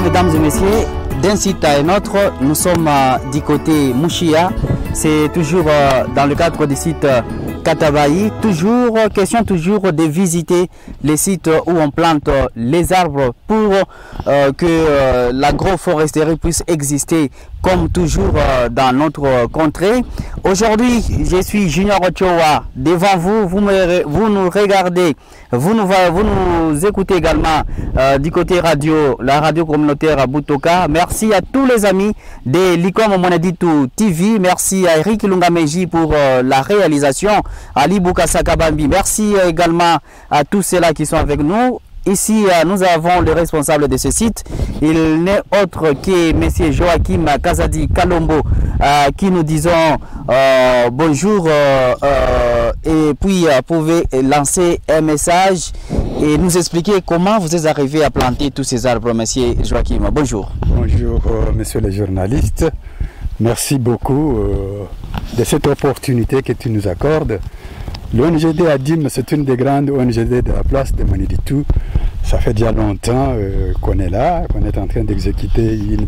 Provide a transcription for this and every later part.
Mesdames et messieurs, d'un site à un autre, nous sommes du côté Mouchia. C'est toujours dans le cadre du site Katabayi. Question de visiter les sites où on plante les arbres pour que l'agroforesterie puisse exister comme toujours dans notre contrée. Aujourd'hui, je suis Junior Ochoa devant vous. Vous nous regardez, vous nous écoutez également du côté radio, la radio communautaire à Butoka. Merci à tous les amis de l'ICOM Monaditu TV. Merci à Eric Lungameji pour la réalisation. Ali Boukassa Kabambi. Merci également à tous ceux-là qui sont avec nous. Ici, nous avons le responsable de ce site. Il n'est autre que M. Joachim Kazadi Kalombo, qui nous disons bonjour et puis pouvez lancer un message et nous expliquer comment vous êtes arrivé à planter tous ces arbres, M. Joachim. Bonjour. Bonjour, messieurs les journalistes. Merci beaucoup de cette opportunité que tu nous accordes. L'ONGD Adim, c'est une des grandes ONGD de la place de Monaditu. Ça fait déjà longtemps qu'on est là, qu'on est en train d'exécuter une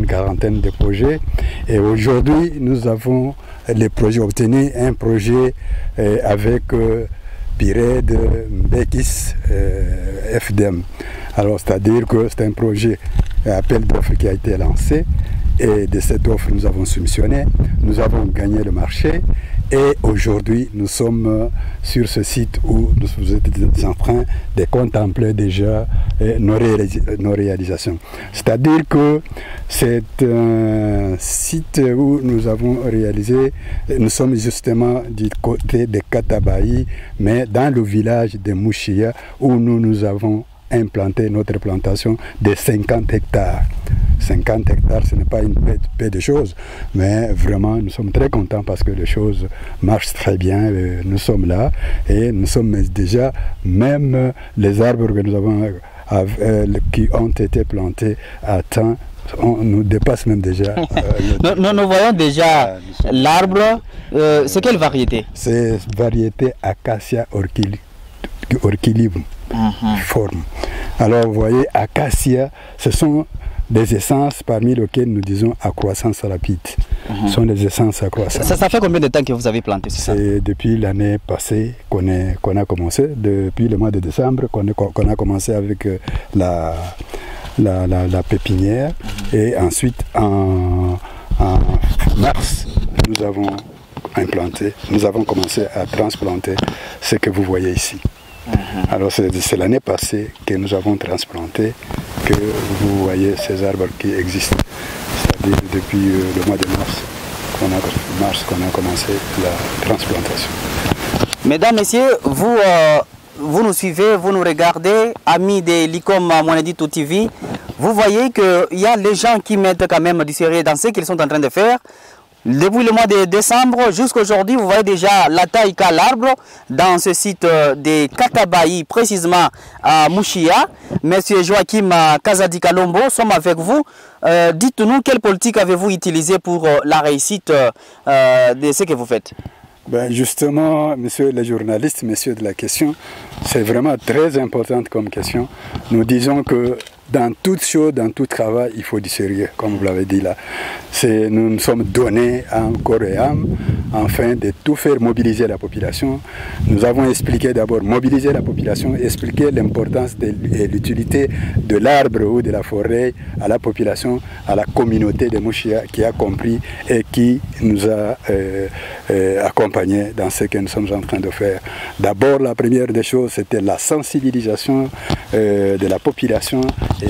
quarantaine de projets. Et aujourd'hui, nous avons les projets obtenus, un projet avec PIRED, Mbekis, FDM. Alors, c'est-à-dire que c'est un projet, appel d'offres qui a été lancé. Et de cette offre, nous avons soumissionné, nous avons gagné le marché. Et aujourd'hui, nous sommes sur ce site où vous êtes en train de contempler déjà nos réalisations. C'est-à-dire que c'est un site où nous avons réalisé, nous sommes justement du côté de Katabayi, mais dans le village de Mouchia, où nous avons implanté notre plantation de 50 hectares. 50 hectares, ce n'est pas une paix de choses, mais vraiment nous sommes très contents parce que les choses marchent très bien. Nous sommes là et nous sommes déjà, même les arbres que nous avons qui ont été plantés à temps, on nous dépasse même déjà. Nous voyons déjà l'arbre. C'est quelle variété? C'est variété Acacia orchilibum forme. Alors vous voyez, Acacia, ce sont des essences parmi lesquelles nous disons à croissance rapide. Ce sont des essences à croissance. Ça fait combien de temps que vous avez planté ça? C'est depuis l'année passée qu'on a commencé, depuis le mois de décembre qu'on a commencé avec la pépinière. Et ensuite en mars, nous avons implanté, nous avons commencé à transplanter ce que vous voyez ici. Alors c'est l'année passée que nous avons transplanté, que vous voyez ces arbres qui existent. C'est-à-dire depuis le mois de mars qu'on a commencé la transplantation. Mesdames, Messieurs, vous nous suivez, vous nous regardez, amis de l'ICOM Mouanidito TV, vous voyez qu'il y a les gens qui mettent quand même du sérieux dans ce qu'ils sont en train de faire. Depuis le mois de décembre jusqu'à aujourd'hui, vous voyez déjà la taille qu'a l'arbre dans ce site de Katabayi, précisément à Mouchia. Monsieur Joachim Kazadi Kalombo, sommes avec vous. Dites-nous, quelle politique avez-vous utilisée pour la réussite de ce que vous faites? Ben justement, monsieur le journaliste, monsieur de la question, c'est vraiment très important comme question. Nous disons que dans toute chose, dans tout travail, il faut du sérieux, comme vous l'avez dit là. Nous nous sommes donnés en corps et âme, afin de tout faire mobiliser la population. Nous avons expliqué d'abord mobiliser la population, expliquer l'importance et l'utilité de l'arbre ou de la forêt à la population, à la communauté de Mouchia qui a compris et qui nous a accompagnés dans ce que nous sommes en train de faire. D'abord, la première des choses, c'était la sensibilisation de la population. Et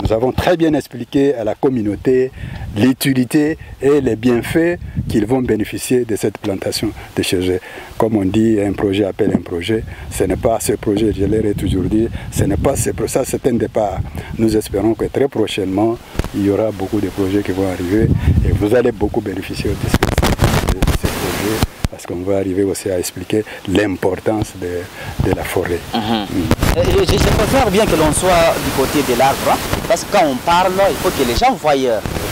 nous avons très bien expliqué à la communauté l'utilité et les bienfaits qu'ils vont bénéficier de cette plantation de chèvres. Comme on dit, un projet appelle un projet. Ce n'est pas ce projet, je l'ai toujours dit, ce n'est pas ce projet, ça c'est un départ. Nous espérons que très prochainement, il y aura beaucoup de projets qui vont arriver et vous allez beaucoup bénéficier de ces projets. Parce qu'on va arriver aussi à expliquer l'importance de la forêt. Je préfère bien que l'on soit du côté de l'arbre, hein, parce que quand on parle, il faut que les gens voient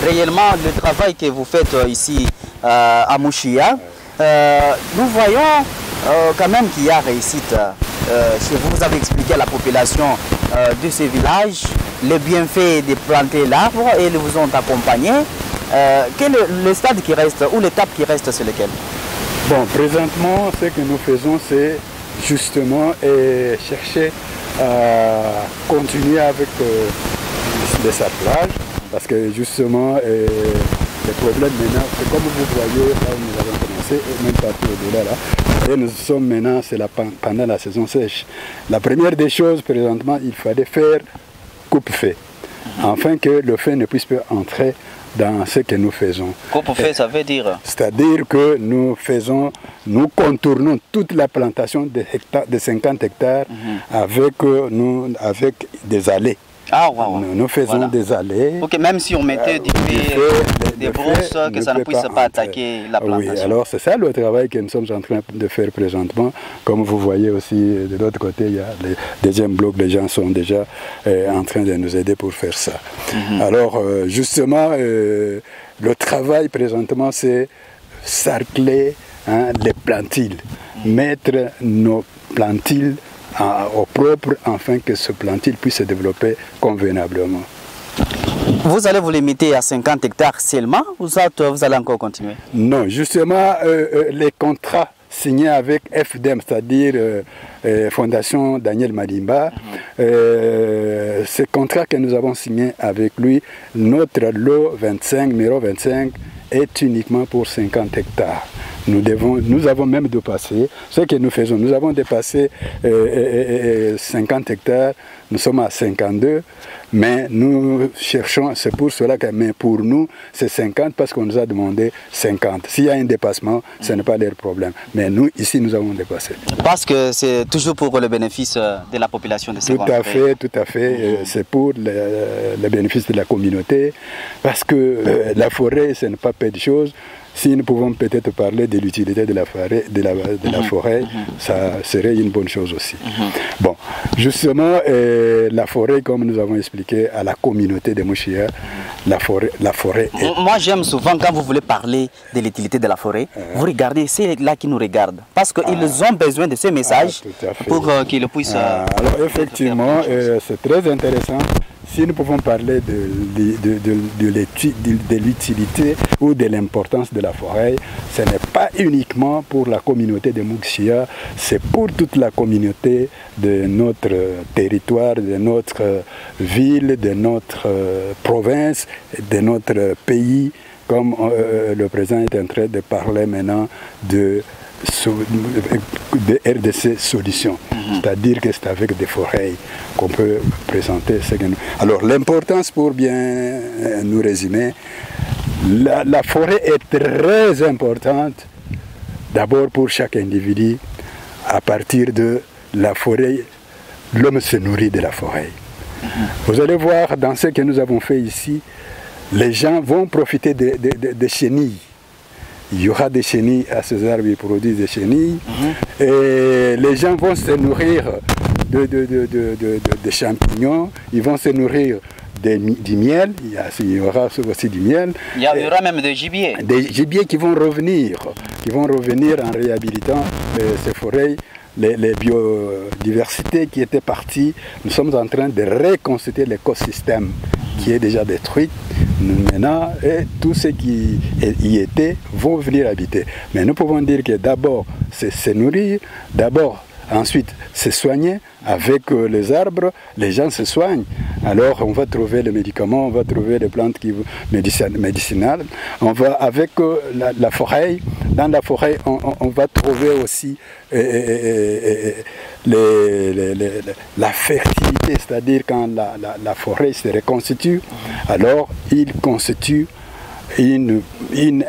réellement le travail que vous faites ici à Mouchia. Nous voyons quand même qu'il y a réussite chez vous. Vous avez expliqué à la population de ce village les bienfaits de planter l'arbre et ils vous ont accompagné. Quel est le stade qui reste ou l'étape qui reste sur lequel? Bon, présentement, ce que nous faisons, c'est justement chercher à continuer avec les sarclages, parce que justement, les problèmes maintenant, c'est comme vous voyez, là où nous avons commencé, et même partout au-delà là, et nous sommes maintenant, c'est pendant la saison sèche. La première des choses, présentement, il fallait faire coupe-feu, afin que le feu ne puisse pas entrer dans ce que nous faisons. Coupe-feu, ça veut dire? C'est-à-dire que nous contournons toute la plantation de 50 hectares avec des allées. Ah, wow. Nous faisons des allées. Ok, même si on mettait des brosses, que ça ne puisse pas attaquer la plantation. Oui, alors c'est ça le travail que nous sommes en train de faire présentement. Comme vous voyez aussi, de l'autre côté, il y a le deuxième bloc, les gens sont déjà en train de nous aider pour faire ça. Alors, justement, le travail présentement, c'est sarcler les plantiles, mettre nos plantiles au propre, afin que ce plantil puisse se développer convenablement. Vous allez vous limiter à 50 hectares seulement ou vous allez encore continuer? Non, justement, les contrats signés avec FDEM, c'est-à-dire Fondation Daniel Madimba, ces contrats que nous avons signés avec lui, notre lot 25, numéro 25, est uniquement pour 50 hectares. Nous avons même dépassé ce que nous faisons. Nous avons dépassé 50 hectares, nous sommes à 52, mais nous cherchons, c'est pour cela que, mais pour nous, c'est 50 parce qu'on nous a demandé 50. S'il y a un dépassement, ce n'est pas leur problème. Mais nous, ici, nous avons dépassé. Parce que c'est toujours pour le bénéfice de la population de ce Tout à fait, tout à fait. C'est pour le bénéfice de la communauté. Parce que la forêt, ce n'est pas peu de choses. Si nous pouvons peut-être parler de l'utilité de la forêt, ça serait une bonne chose aussi. Bon, justement, la forêt, comme nous avons expliqué à la communauté de Mouchia, la forêt est... Moi, j'aime souvent, quand vous voulez parler de l'utilité de la forêt, vous regardez, c'est là qui nous regardent. Parce qu'ils ont besoin de ces messages pour qu'ils puissent... alors, effectivement, c'est très intéressant. Si nous pouvons parler de l'utilité ou de l'importance de la forêt, ce n'est pas uniquement pour la communauté de Mouchia, c'est pour toute la communauté de notre territoire, de notre ville, de notre province, de notre pays, comme le président est en train de parler maintenant de RDC Solutions. C'est-à-dire que c'est avec des forêts qu'on peut présenter ce que nous... Alors l'importance, pour bien nous résumer, la forêt est très importante, d'abord pour chaque individu, à partir de la forêt, l'homme se nourrit de la forêt. Vous allez voir dans ce que nous avons fait ici, les gens vont profiter des chenilles. Il y aura des chenilles à ces arbres, ils produisent des chenilles. Et les gens vont se nourrir de champignons, ils vont se nourrir du miel, il y aura aussi du miel. Il y aura même des gibiers. Des gibiers qui vont revenir en réhabilitant ces forêts. Les biodiversités qui étaient parties, nous sommes en train de reconstituer l'écosystème qui est déjà détruit maintenant, et tous ceux qui y étaient vont venir habiter. Mais nous pouvons dire que d'abord, c'est se nourrir, ensuite, se soigner. Avec les arbres, les gens se soignent. Alors, on va trouver les médicaments, on va trouver les plantes médicinales. On va avec la forêt. Dans la forêt, on va trouver aussi la fertilité, c'est-à-dire quand la forêt se reconstitue, alors il constitue une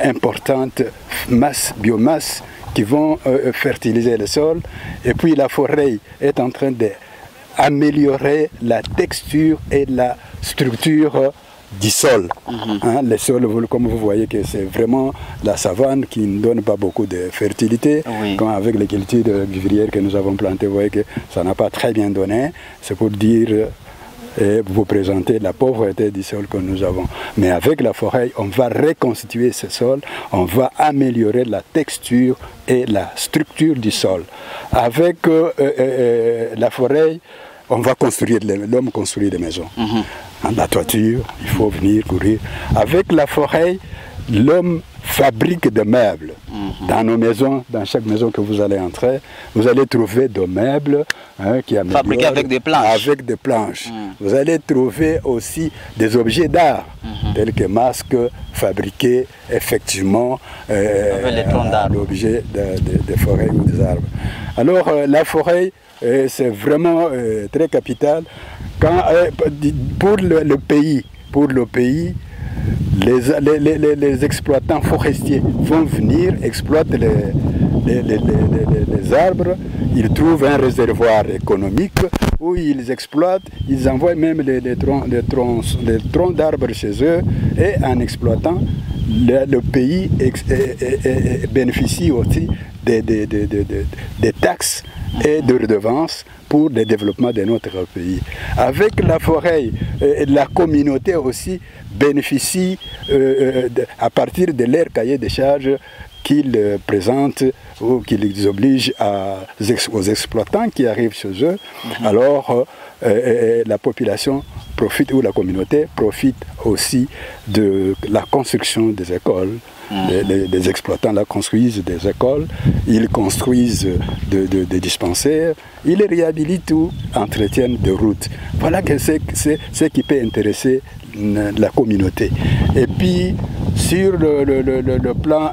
importante biomasse qui vont fertiliser le sol. Et puis la forêt est en train d'améliorer la texture et la structure du sol. Le sol, comme vous voyez, que c'est vraiment la savane qui ne donne pas beaucoup de fertilité. Quand avec les cultures vivrières que nous avons plantées, vous voyez que ça n'a pas très bien donné. C'est pour dire et vous présenter la pauvreté du sol que nous avons. Mais avec la forêt, on va reconstituer ce sol, on va améliorer la texture et la structure du sol. Avec la forêt, on va construire, l'homme construit des maisons. La toiture, il faut venir courir. Avec la forêt, l'homme fabrique des meubles. Dans nos maisons, dans chaque maison que vous allez entrer, vous allez trouver des meubles qui améliorent. Fabriqués avec des planches. Avec des planches. Vous allez trouver aussi des objets d'art, tels que masques fabriqués effectivement à l'objet des forêts ou des arbres. Alors la forêt, c'est vraiment très capital. Pour le pays, les exploitants forestiers vont venir exploiter les arbres, ils trouvent un réservoir économique où ils exploitent, ils envoient même les troncs d'arbres chez eux, et en exploitant, le pays bénéficie aussi des taxes et de redevances pour le développement de notre pays. Avec la forêt, la communauté aussi bénéficie à partir de leur cahier de charges qu'ils présentent ou qu'ils obligent aux exploitants qui arrivent chez eux. Alors la population profite, ou la communauté profite aussi de la construction des écoles. Les exploitants là construisent des écoles, ils construisent des dispensaires, ils réhabilitent ou entretiennent des routes. Voilà que c'est ce qui peut intéresser la communauté. Et puis sur le plan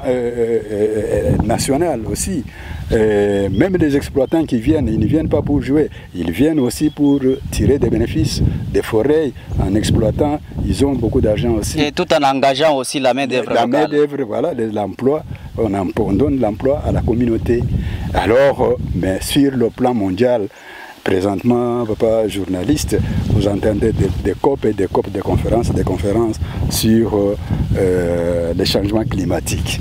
national aussi, même les exploitants qui viennent, ils ne viennent pas pour jouer, ils viennent aussi pour tirer des bénéfices des forêts. En exploitant, ils ont beaucoup d'argent aussi. Et tout en engageant aussi la main-d'œuvre locale. La main-d'œuvre, voilà, l'emploi, on donne l'emploi à la communauté. Alors, mais sur le plan mondial, présentement, papa journaliste, vous entendez des COP et des COP, des conférences sur les changements climatiques.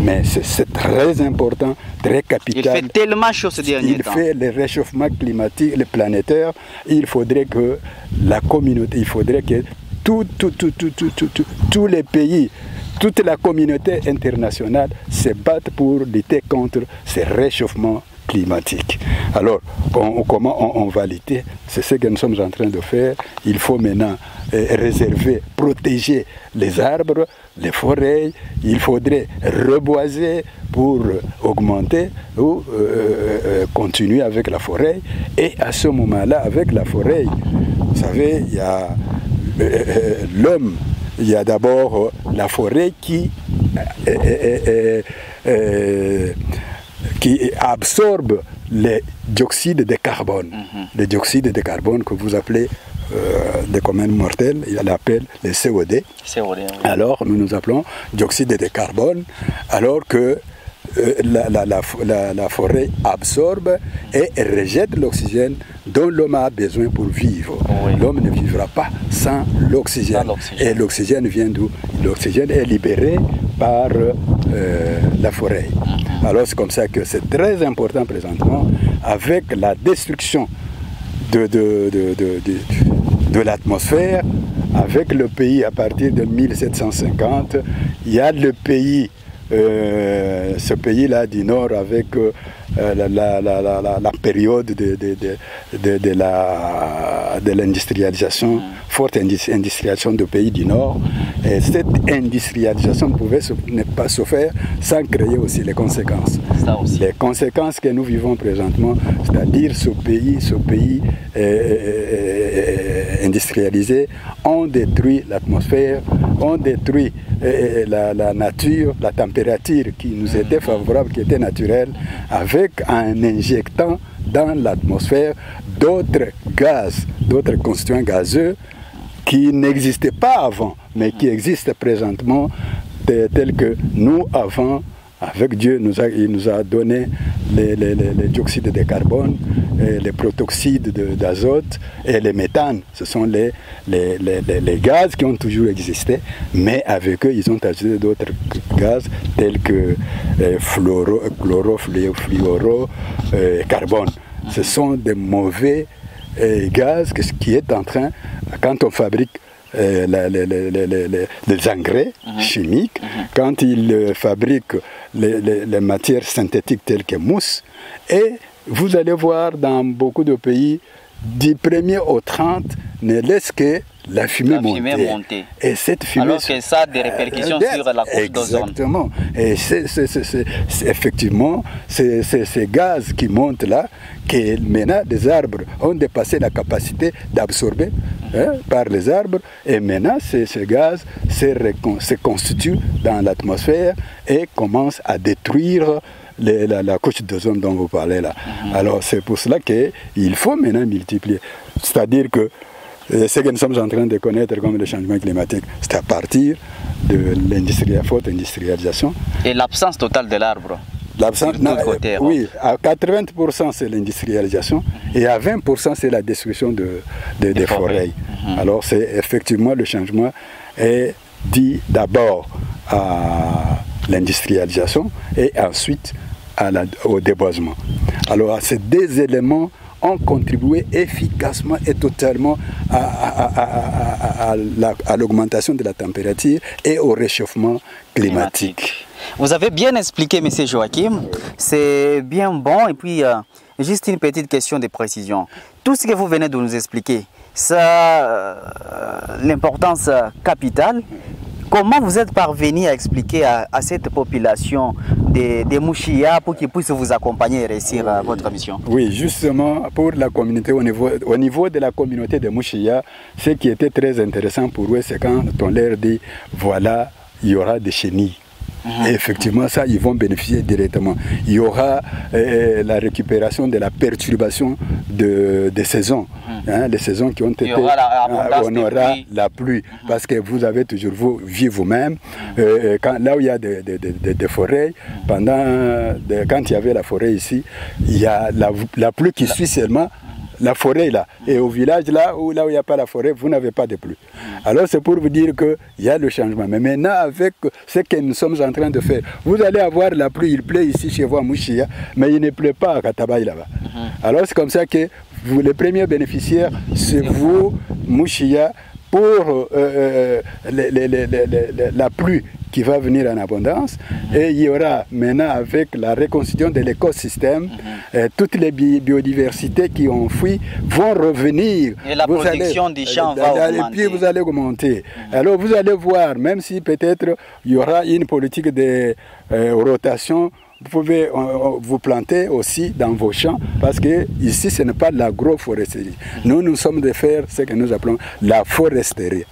Mais c'est très important, très capital. Il fait tellement chaud ces derniers temps. Il fait le réchauffement climatique, le planétaire. Il faudrait que la communauté, il faudrait que tous les pays, toute la communauté internationale se battent pour lutter contre ces réchauffements climatiques. Alors, comment on va lutter? C'est ce que nous sommes en train de faire. Il faut maintenant réserver, protéger les arbres, les forêts. Il faudrait reboiser pour augmenter ou continuer avec la forêt. Et à ce moment-là, avec la forêt, vous savez, il y a l'homme, il y a d'abord la forêt qui absorbe les dioxydes de carbone. Les dioxydes de carbone que vous appelez des communs mortels, il appelle les COD. Oui. Alors nous appelons dioxyde de carbone, alors que la forêt absorbe et rejette l'oxygène dont l'homme a besoin pour vivre. Oui. L'homme ne vivra pas sans l'oxygène. Et l'oxygène vient d'où? L'oxygène est libéré par la forêt. Alors c'est comme ça que c'est très important présentement, avec la destruction de l'atmosphère, avec le pays à partir de 1750, il y a le pays, ce pays-là du Nord avec la période de l'industrialisation, forte industrialisation du pays du Nord. Et cette industrialisation ne pouvait pas se faire sans créer aussi les conséquences. Ça aussi. Les conséquences que nous vivons présentement, c'est-à-dire ce pays industrialisé, ont détruit l'atmosphère, ont détruit la nature, la température qui nous était favorable, qui était naturelle, en injectant dans l'atmosphère d'autres gaz, d'autres constituants gazeux qui n'existaient pas avant, mais qui existent présentement, tels que nous, avant, avec Dieu, il nous a donné les dioxydes de carbone, les protoxydes d'azote et les méthanes. Ce sont les gaz qui ont toujours existé, mais avec eux, ils ont ajouté d'autres gaz tels que chloro, fluoro, carbone. Ce sont des mauvais gaz qui est en train, quand on fabrique les engrais chimiques, quand ils fabriquent les matières synthétiques telles que mousse, et vous allez voir dans beaucoup de pays, du 1er au 30, ne laisse que la fumée monter. Et cette fumée, alors que ça a des répercussions sur la couche d'ozone. Exactement. Et effectivement, ces gaz qui montent là, que maintenant des arbres ont dépassé la capacité d'absorber par les arbres, et maintenant ces gaz se constituent dans l'atmosphère et commencent à détruire la couche d'ozone dont vous parlez là. Alors c'est pour cela qu'il faut maintenant multiplier. C'est-à-dire que ce que nous sommes en train de connaître comme le changement climatique, c'est à partir de la forte industrialisation. Et l'absence totale de l'arbre. Oui, à 80% c'est l'industrialisation et à 20% c'est la destruction des forêts. Alors c'est effectivement le changement est dit d'abord à l'industrialisation et ensuite au déboisement. Alors ces deux éléments ont contribué efficacement et totalement à l'augmentation de la température et au réchauffement climatique. Vous avez bien expliqué, M. Joachim, c'est bien bon. Et puis, juste une petite question de précision. Tout ce que vous venez de nous expliquer, ça l'importance capitale. Comment vous êtes parvenu à expliquer à cette population des Mushia pour qu'ils puissent vous accompagner et réussir votre mission? Oui, justement, pour la communauté, au niveau de la communauté de Mushia, ce qui était très intéressant pour eux, c'est quand on leur dit, voilà, il y aura des chenilles. Et effectivement, ça, ils vont bénéficier directement. Il y aura la récupération de la perturbation des saisons. Les saisons qui ont été... On aura la pluie. Parce que vous avez toujours vu vous-même, là où il y a des forêts, quand il y avait la forêt ici, il y a la pluie qui suit seulement la forêt là. Et au village là où il n'y a pas la forêt, vous n'avez pas de pluie. Alors c'est pour vous dire qu'il y a le changement. Mais maintenant, avec ce que nous sommes en train de faire, vous allez avoir la pluie, il pleut ici chez vous à Mushia, mais il ne pleut pas à Katabaye là-bas. Alors c'est comme ça que vous, les premiers bénéficiaires, c'est vous, Mushia, pour la pluie qui va venir en abondance. Et il y aura maintenant, avec la reconstitution de l'écosystème, toutes les biodiversités qui ont fui vont revenir. Et la protection des champs va augmenter. Et puis vous allez augmenter. Alors vous allez voir, même si peut-être il y aura une politique de rotation, vous pouvez vous planter aussi dans vos champs, parce que ici ce n'est pas l'agroforesterie. Nous sommes de faire ce que nous appelons la foresterie,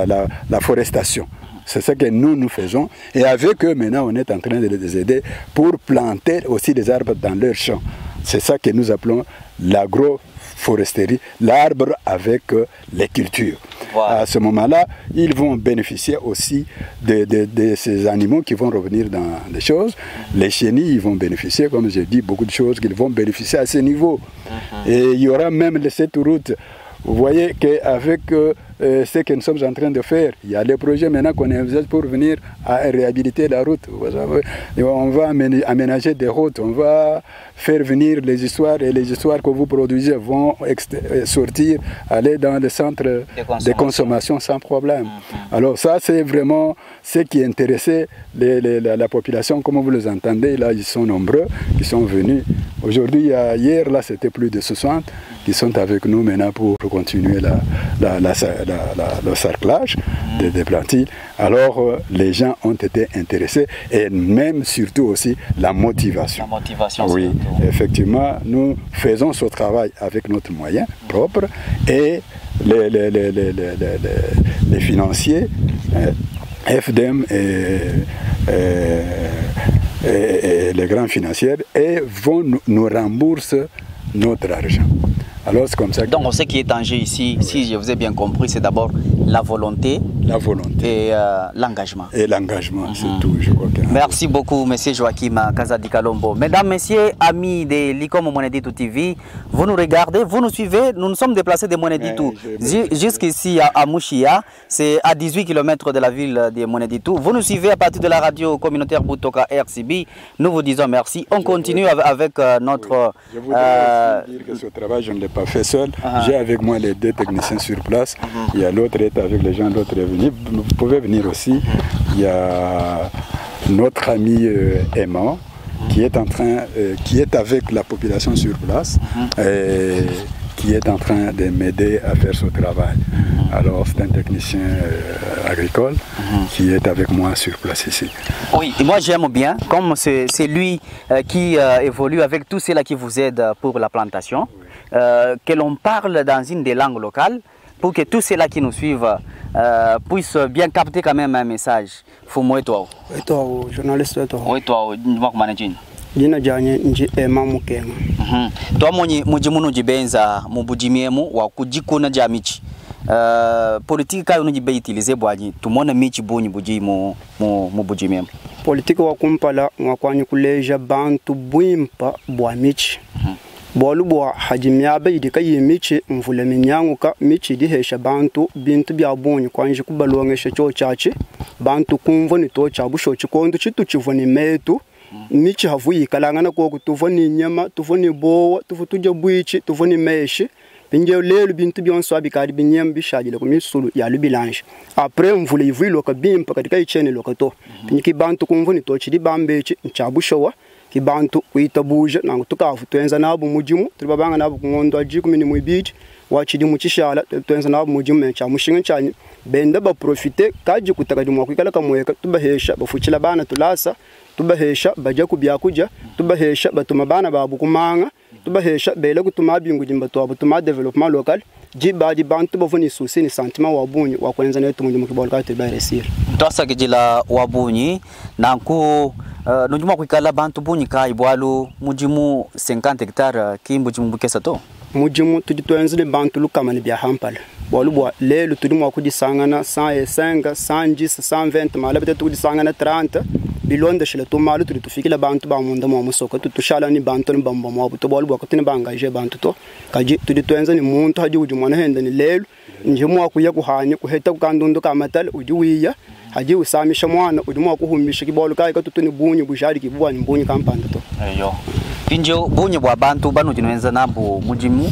la forestation. C'est ce que nous faisons. Et avec eux, maintenant, on est en train de les aider pour planter aussi des arbres dans leurs champs. C'est ça que nous appelons l'agroforesterie, l'arbre avec les cultures. Voilà. À ce moment-là, ils vont bénéficier aussi de ces animaux qui vont revenir dans les choses. Les chenilles, ils vont bénéficier, comme j'ai dit, beaucoup de choses qu'ils vont bénéficier à ce niveau. Et il y aura même cette route. Vous voyez qu'avec ce que nous sommes en train de faire, il y a des projets maintenant qu'on envisage pour venir à réhabiliter la route. On va aménager des routes, on va faire venir les histoires, et les histoires que vous produisez vont sortir, aller dans les centres de consommation sans problème. Alors ça, c'est vraiment ce qui intéressait la population. Comme vous les entendez, là, ils sont nombreux qui sont venus. Aujourd'hui, hier, là, c'était plus de 60 qui sont avec nous maintenant pour continuer le cerclage des plantilles. Alors, les gens ont été intéressés et même surtout aussi la motivation. La motivation, oui, effectivement, nous faisons ce travail avec notre moyen propre et les financiers, FDM et les grands financiers vont nous rembourser notre argent. Alors c'est comme ça. Donc ce qui est en jeu ici, oui, si je vous ai bien compris, c'est d'abord la volonté et l'engagement. Et l'engagement, c'est tout, je crois. Merci beaucoup, monsieur Joachim Kazadi Kalombo. Mesdames, messieurs, amis de l'ICOM Moneditou TV, vous nous regardez, vous nous suivez. Nous nous sommes déplacés de Moneditou jusqu'ici à Mushia. C'est à 18 km de la ville de Moneditou. Vous nous suivez à partir de la radio communautaire Butoka RCB. Nous vous disons merci. On continue avec notre... Je voudrais dire que ce travail, je ne l'ai pas fait seul. J'ai avec moi les 2 techniciens sur place. Il y a l'autre est avec les gens, l'autre est venu. Vous pouvez venir aussi. Il y a notre ami Emma qui est en train, qui est avec la population sur place et qui est en train de m'aider à faire ce travail. Alors c'est un technicien agricole qui est avec moi sur place ici. Oui, et moi j'aime bien, comme c'est lui qui évolue avec tous ceux-là qui vous aident pour la plantation, que l'on parle dans une des langues locales pour que tous ceux-là qui nous suivent puissent bien capter quand même un message. Fumo toi. Toi, journaliste toi. Oui, toi, dis-moi comment tu es. Dina janye nji ema mukenga. Toi mujimuno jibenza mubujimiemu wa kujikuna jamichi. Politique ka unuji be utiliser bwaji tumona michi bunyi buji mu bujimiemu. Politique wa kumpala ngakwanyi kuleja bantu bwimpa bwa michi. Bolu bwa hajimya be idika yimichi mvule minyanguka michi dihesha bantu bintu bya bunyi kwanji kubalongesha cho chachi bantu kumvo ni to chabusho chikondo chitu chivoni metu. Michi havuyi kalangana koko tuvoni nyama tuvoni bowa tuvutuja bwichi tuvoni meshi binje lelu bintu byonso abikadi binyem bishajile ko misulu ya lubilange après mvule ivuyi loka bimpa katika ichene lokato binki bantu kumvoni to chidi bambechi nchabushowa ki bantu kuitabuja nangu tukafu twenza nabo mujimu tulibabanga nabo kungondo ajiku mini muibiji wachidi muchishala twenza nabo mujimu cha mushinga chanye benda ba profiter kaji kutaka dimwa kwikala kamweka tubahesha bafuchila bana tulasa tubahesha baja kubyakuja tubahesha batuma bana babu kumanga tubahesha bele kutuma bingu jimba to butuma development local jibadi bantu bavuni susi ni sentiment wabunyi wakwenza netu mu kibolka tebaresir tosa gijila wabunyi nanku nujuma kwikala bantu bunyi kai bwalu mujimu 50 hectares kimbu jimu bukesa to mujimu tuditwenzile bantu lukamani bya hampala bwalu bwa lelo tudimwa kujisangana 105 110 120 mala bete tudisangana 30 bilonde shile tumalu tulifikila bantu ba munda mu musoko tutushala ni bantu ni bamba mu abuto bwalu bwa kutini bangaje bantu to kaji tuditwenza ni muntu haji ujumwana henda ni lelo nje mu akuya kuhanye kuheta kukandundu kamatala ujuwiya haji usamisha mwana udumwa kuhumisha kibolu kai katutuni bunyi bushari kibwani bunyi kampanda to eyo pinjo bunyi bwa bantu banu tinwenza nabo mujimu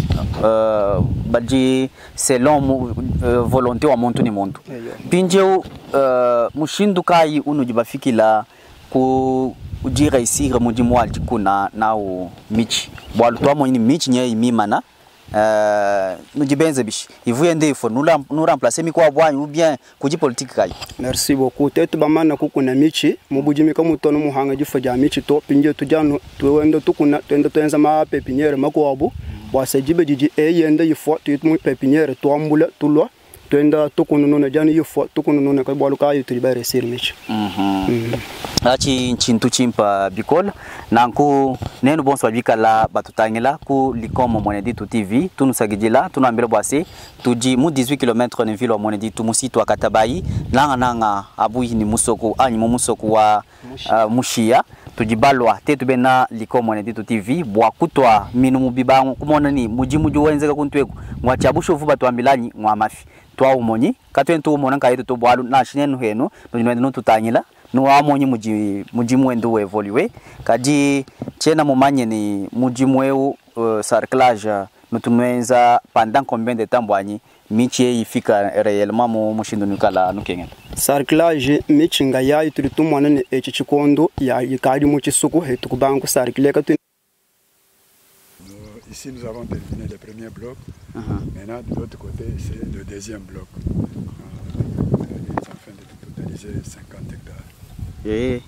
baji selon volonté wa muntu ni muntu pinjo mushindu kai unujibafikila ku ujira isire mujimu aljikuna nao michi bwalu twamo ni michi nye imimana nujibenze bishi ivuye ndefo nous remplacer mikwa bwanyu ou bien kuji politique kai. Merci beaucoup tetu bamana kukuna michi mubujimi ka mutono muhanga jifaja michi to pinje tujano twendo tukuna twendo twenza ma pepiniere makwabu wasejibe jiji eyende yifo tuitmu pepiniere twambula tulwa twenda tukunununa jani yufo tukunununa ka bolu ka yutri bare sir mich achi chintu chimpa bikola nanku nenu bonso bikala batutangela ku likomo Mweneditu TV tunusagijila tunambira bwase tuji mu 18 km ne ville Mweneditu musito akatabayi nanga abuyi ni musoko anyi musoko wa mushia tujibalwa tetu bena likomo Mweneditu TV bwa kutwa minu mubibangu kumona ni mujimuju wenzeka kuntweku mwachabusho vuba twambilanyi mwamafi twa umonyi katwentu umona kayitu to bwalu na shinenu heno no tutangila no amonyi mujimwendo evolue kaji chena mumanye ni mujimweu sarclage nutumwenza pendant combien de temps bwanyi michi ifika réellement mu mushindo nukala nukengela sarclage michinga yayi turi tumwana ne echi chikondo ya yikali mu chisuku hetu kubangu sarclage katu. Ici nous avons terminé le premier bloc. Maintenant de l'autre côté c'est le deuxième bloc. En train de totaliser 50 hectares. Et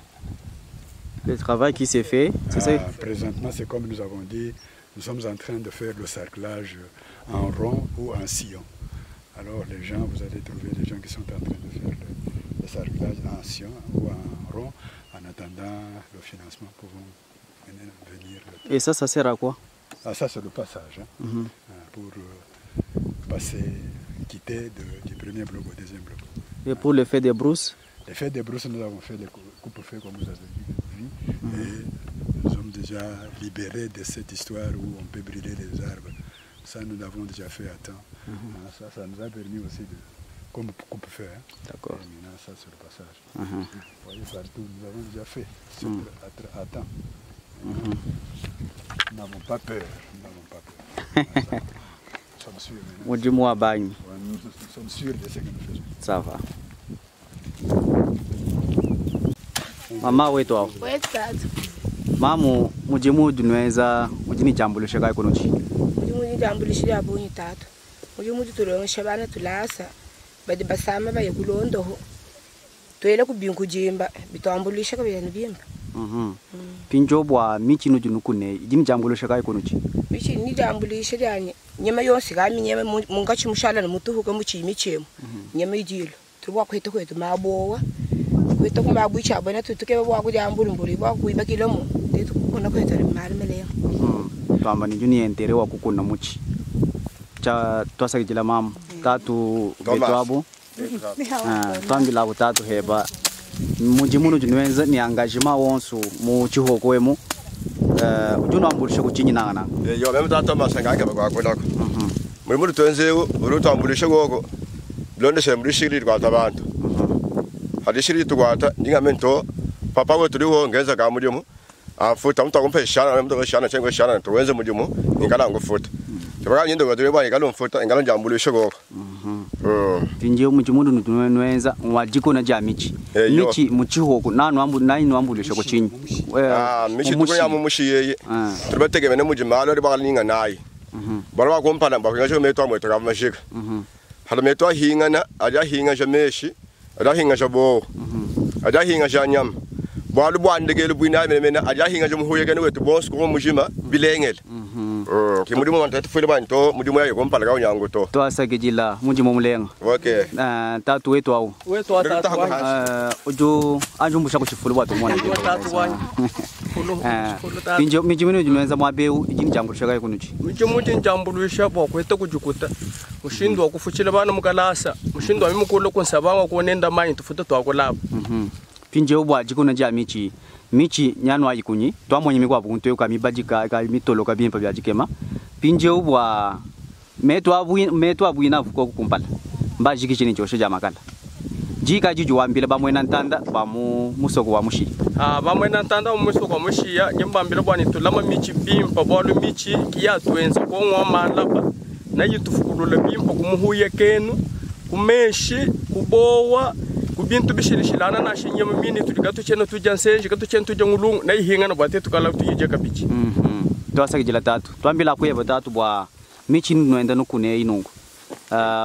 le travail qui s'est fait, c'est ça? Présentement, c'est comme nous avons dit, nous sommes en train de faire le cerclage en rond ou en sillon. Alors les gens, vous allez trouver des gens qui sont en train de faire le cerclage en sillon ou en rond, en attendant le financement pour venir. Et ça sert à quoi? Ça c'est le passage, pour passer, quitter du premier bloc au deuxième bloc. Et pour le fait des brousses? Les fêtes des brousses, nous avons fait les coupes-feu comme vous avez vu, et nous sommes déjà libérés de cette histoire où on peut brûler les arbres. Ça, nous l'avons déjà fait à temps. Ça nous a permis aussi de, comme coupe-feu. D'accord. Maintenant, ça, c'est le passage. Vous voyez, partout, nous avons déjà fait à temps. Nous n'avons pas peur. Nous sommes sûrs maintenant. Nous sommes sûrs de ce que nous faisons. Ça va. Mama wetu hao. Mamu mujimu dunweza mujini jambulisha kai kunochi. Mujimu jambulisha ya bunyi tatu. Mujimu tulonga shabana tulasa. Badi basama ba yakulondo ho. Tuela kubinku jimba bitambulisha ka byantu bimba. Pinjobwa michi no junukune jini jambulisha kai kunochi. Michi ni jambulisha yani nyama yose gami nyama mungachi mushala na mutuhu ka muchi michemu. Nyama ijilo. Tuwa kwetu mabowa. Kwetu kumbabu ichabo na tutuke bwa kujambulimbuli bwa kuibakilo mu. Tetu kuna kwetu mali mele. Twamba ni juni entere wa kukuna muchi. Cha twasagijila mama tatu betwabo. Twambila abo tatu heba. Mujimuno junwenza ni engagement wonsu mu chihokwemo. Ujuno ambulisha kuchinyi nanga. Yo meme tatu masanga kwa kwelako. Muri twenze uruto ambulisha gogo. Blonde sembrishiri rwata abantu. Hadishiri tugwata ningamento papa we turiho ngeza ga mujimo afuta mutakompe shana mutakompe shana cengwe shana tuwenze mujimo ingala ngufuta tubaga nyindo badure ba ingala mfuta ingala njambulisha gogo tinje mujimundu nutunwenza wajiko na jamichi michi muchihoko nanu ambu nani ambulisha ko chinyi michi tuya mu mushiyeye tubatege ne mujimalo riba ninga nayi barwa kompana bakinga meto amwe tukamashika hala meto hingana aja hinga jameshi ada hinga jabo ada hinga janyam balu bwandegele bwina mena ada hinga jom huye gane wetu bons ko mujima bilengel ki mudimu man tatu fule ban to mudimu ya ko mpala ga nyango to asagejila mujimo mulenga okay tatu wetu au tatu ujo anjumbusha ko chifulu watu mwana tatu wani pinjo mijimino junwenza mwabeu ijini jambulisha kai kunuchi mijimu jambulisha bwa kweta kujukuta mushindwa kufuchila bana mukalasa mushindwa mimukulo konsabanga kuonenda manyi tufuta twakolaba pinje ubwa jikuna jamichi michi nyano ayikunyi twamonye mikwa buntu yo kamibajika ka mitolo ka bimpa byajikema pinje ubwa metu abwina vuko kukumpala mbajiki chini choshe jamakala jika jiju wambile bamwena ntanda bamu musoko wa mushi bamwena ntanda musoko wa mushi ya nyambambile bwani tulama michi bimpa bwalu michi kiya twenza ko ngwa malaba na yitufukulula bimpa kumuhuye kenu kumeshi kubowa kubintu bishilishilana na shinyama mini tuligatu cheno tujansenje gatu cheno tujangulungu na ihinga na bwate tukala tuje kapichi twasagijila tatu twambila kuyeba tatu bwa michi nwenda nukune inungu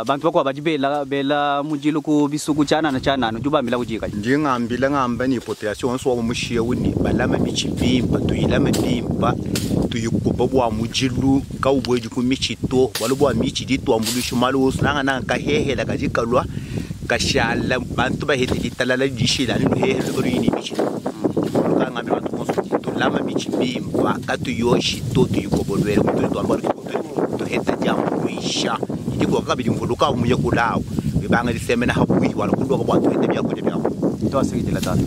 bantu bakwa bajibela bela mujilo ku bisuku chana na chana no jubambila kujika ngamba ni population so mu mushiye wuni balama michi bimpa tuyilama bimpa tu yuko babwa mujilu ka uboji ku michito walubwa michi ditu ambulisho malo nanga nanga ka hehe la kajikalwa ka shala bantu ba heti ditalala dishila ni hehe ko rini michi ka ngambe bantu konsulto lama michi bimba ka tu yoshi to tu yuko bolwele mutu to ambari to heta jamu kuisha ndiko kabidi mvuduka umuye kulawo bibanga lisemena hakuyi wala kulwa kwa bantu heta byako to asigitela tata